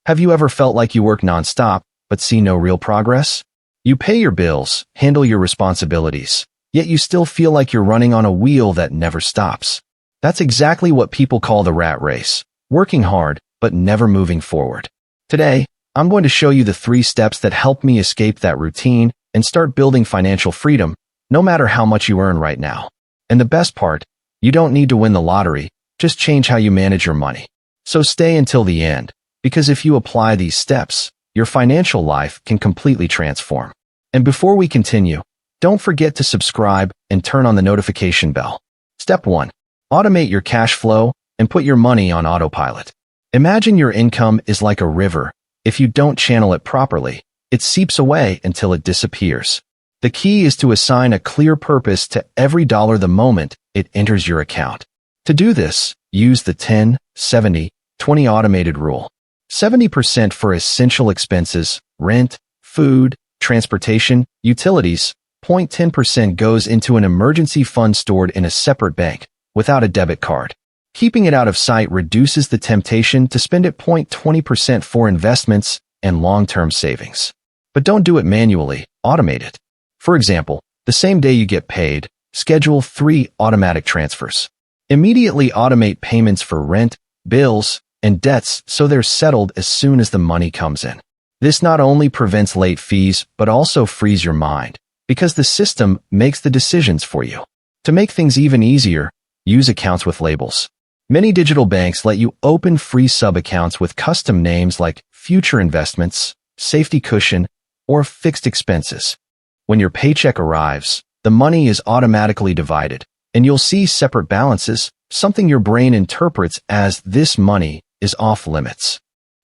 Have you ever felt like you work nonstop, but see no real progress? You pay your bills, handle your responsibilities, yet you still feel like you're running on a wheel that never stops. That's exactly what people call the rat race, working hard, but never moving forward. Today, I'm going to show you the 3 steps that help me escape that routine and start building financial freedom, no matter how much you earn right now. And the best part, you don't need to win the lottery, just change how you manage your money. So stay until the end, because if you apply these steps, your financial life can completely transform. And before we continue, don't forget to subscribe and turn on the notification bell. Step 1. Automate your cash flow and put your money on autopilot. Imagine your income is like a river. If you don't channel it properly, it seeps away until it disappears. The key is to assign a clear purpose to every dollar the moment it enters your account. To do this, use the 10-70-20 automated rule. 70% for essential expenses, rent, food, transportation, utilities. 0.10% goes into an emergency fund stored in a separate bank, without a debit card. Keeping it out of sight reduces the temptation to spend it. 0.20% for investments and long-term savings. But don't do it manually, automate it. For example, the same day you get paid, schedule 3 automatic transfers. Immediately automate payments for rent, bills, and debts so they're settled as soon as the money comes in. This not only prevents late fees, but also frees your mind, because the system makes the decisions for you. To make things even easier, use accounts with labels. Many digital banks let you open free sub-accounts with custom names like Future Investments, Safety Cushion, or Fixed Expenses. When your paycheck arrives, the money is automatically divided, and you'll see separate balances, something your brain interprets as this money is off limits.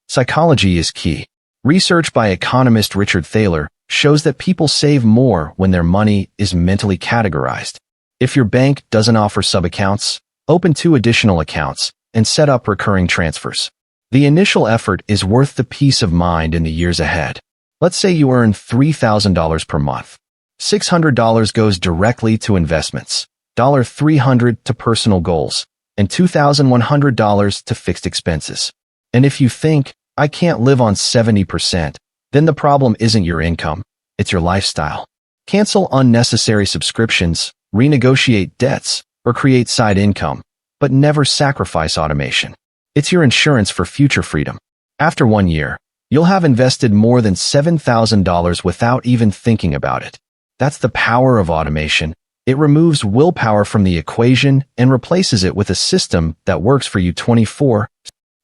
Psychology is key. Research by economist Richard Thaler shows that people save more when their money is mentally categorized. If your bank doesn't offer sub-accounts, open 2 additional accounts and set up recurring transfers. The initial effort is worth the peace of mind in the years ahead. Let's say you earn $3,000 per month. $600 goes directly to investments, $300 to personal goals, and $2,100 to fixed expenses. And if you think, I can't live on 70%, then the problem isn't your income, it's your lifestyle. Cancel unnecessary subscriptions, renegotiate debts, or create side income, but never sacrifice automation. It's your insurance for future freedom. After 1 year, you'll have invested more than $7,000 without even thinking about it. That's the power of automation. It removes willpower from the equation and replaces it with a system that works for you 24/7.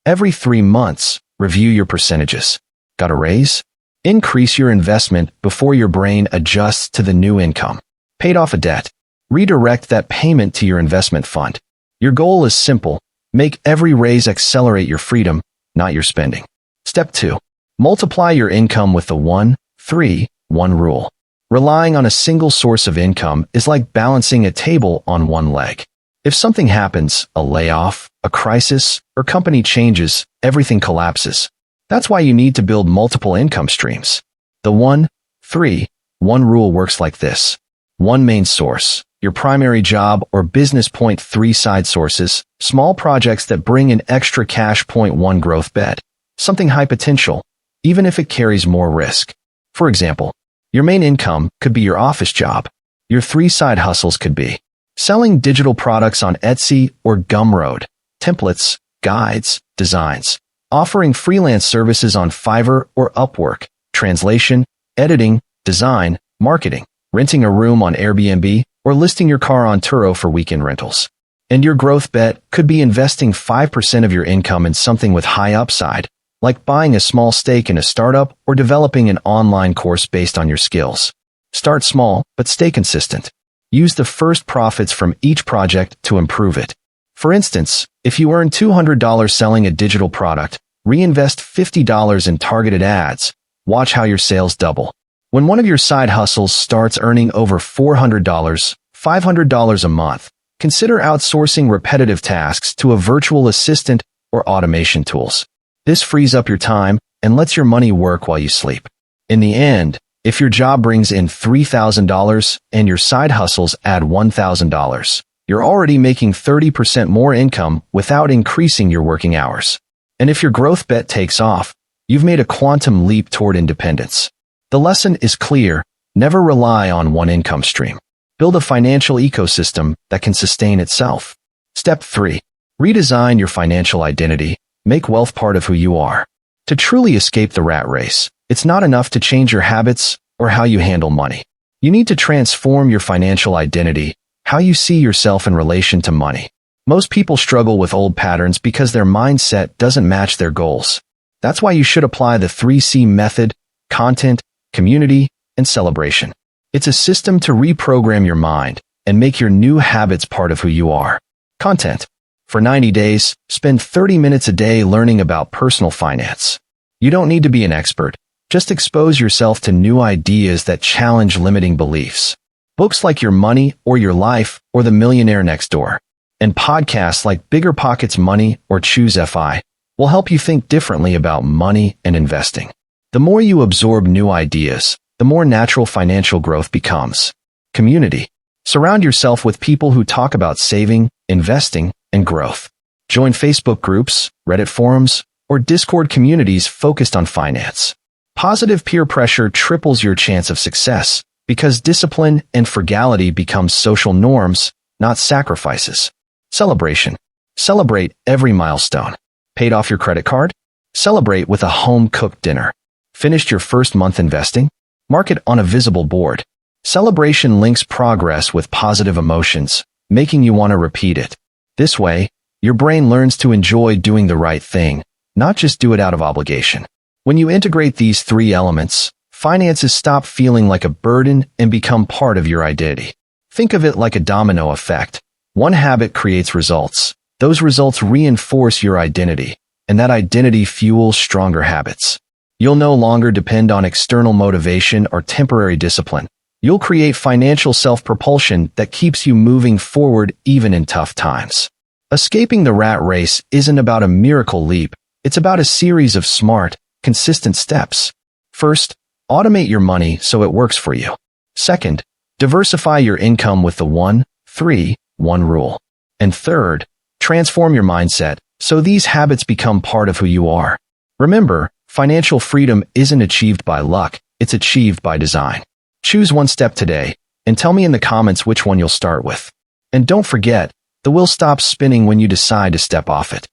Every 3 months, review your percentages. Got a raise? Increase your investment before your brain adjusts to the new income. Paid off a debt? Redirect that payment to your investment fund. Your goal is simple. Make every raise accelerate your freedom, not your spending. Step 2. Multiply your income with the 1-3-1 rule. Relying on a single source of income is like balancing a table on one leg. If something happens, a layoff, a crisis, or company changes, everything collapses. That's why you need to build multiple income streams. The 1-3-1 rule works like this. 1 main source, your primary job or business. 3 side sources, small projects that bring in extra cash. 1 growth bet, something high potential, even if it carries more risk. For example, your main income could be your office job. Your 3 side hustles could be selling digital products on Etsy or Gumroad, templates, guides, designs, offering freelance services on Fiverr or Upwork, translation, editing, design, marketing, renting a room on Airbnb, or listing your car on Turo for weekend rentals. And your growth bet could be investing 5% of your income in something with high upside, like buying a small stake in a startup or developing an online course based on your skills. Start small, but stay consistent. Use the first profits from each project to improve it. For instance, if you earn $200 selling a digital product, reinvest $50 in targeted ads. Watch how your sales double. When one of your side hustles starts earning over $400, $500 a month, consider outsourcing repetitive tasks to a virtual assistant or automation tools. This frees up your time and lets your money work while you sleep. In the end, if your job brings in $3,000 and your side hustles add $1,000, you're already making 30% more income without increasing your working hours. And if your growth bet takes off, you've made a quantum leap toward independence. The lesson is clear: never rely on one income stream. Build a financial ecosystem that can sustain itself. Step 3. Redesign your financial identity. Make wealth part of who you are. To truly escape the rat race, it's not enough to change your habits or how you handle money. You need to transform your financial identity, how you see yourself in relation to money. Most people struggle with old patterns because their mindset doesn't match their goals. That's why you should apply the 3C method: content, community, and celebration. It's a system to reprogram your mind and make your new habits part of who you are. Content. For 90 days, spend 30 minutes a day learning about personal finance. You don't need to be an expert. Just expose yourself to new ideas that challenge limiting beliefs. Books like Your Money or Your Life or The Millionaire Next Door, and podcasts like Bigger Pockets Money or Choose FI will help you think differently about money and investing. The more you absorb new ideas, the more natural financial growth becomes. Community. Surround yourself with people who talk about saving, investing, and growth. Join Facebook groups, Reddit forums, or Discord communities focused on finance. Positive peer pressure triples your chance of success because discipline and frugality become social norms, not sacrifices. Celebration. Celebrate every milestone. Paid off your credit card? Celebrate with a home-cooked dinner. Finished your first month investing? Mark it on a visible board. Celebration links progress with positive emotions, making you want to repeat it. This way, your brain learns to enjoy doing the right thing, not just do it out of obligation. When you integrate these 3 elements, finances stop feeling like a burden and become part of your identity. Think of it like a domino effect. One habit creates results. Those results reinforce your identity, and that identity fuels stronger habits. You'll no longer depend on external motivation or temporary discipline. You'll create financial self-propulsion that keeps you moving forward even in tough times. Escaping the rat race isn't about a miracle leap. It's about a series of smart, consistent steps. First, automate your money so it works for you. Second, diversify your income with the 1-3-1 rule. And third, transform your mindset so these habits become part of who you are. Remember, financial freedom isn't achieved by luck, it's achieved by design. Choose one step today, and tell me in the comments which one you'll start with. And don't forget, the wheel stops spinning when you decide to step off it.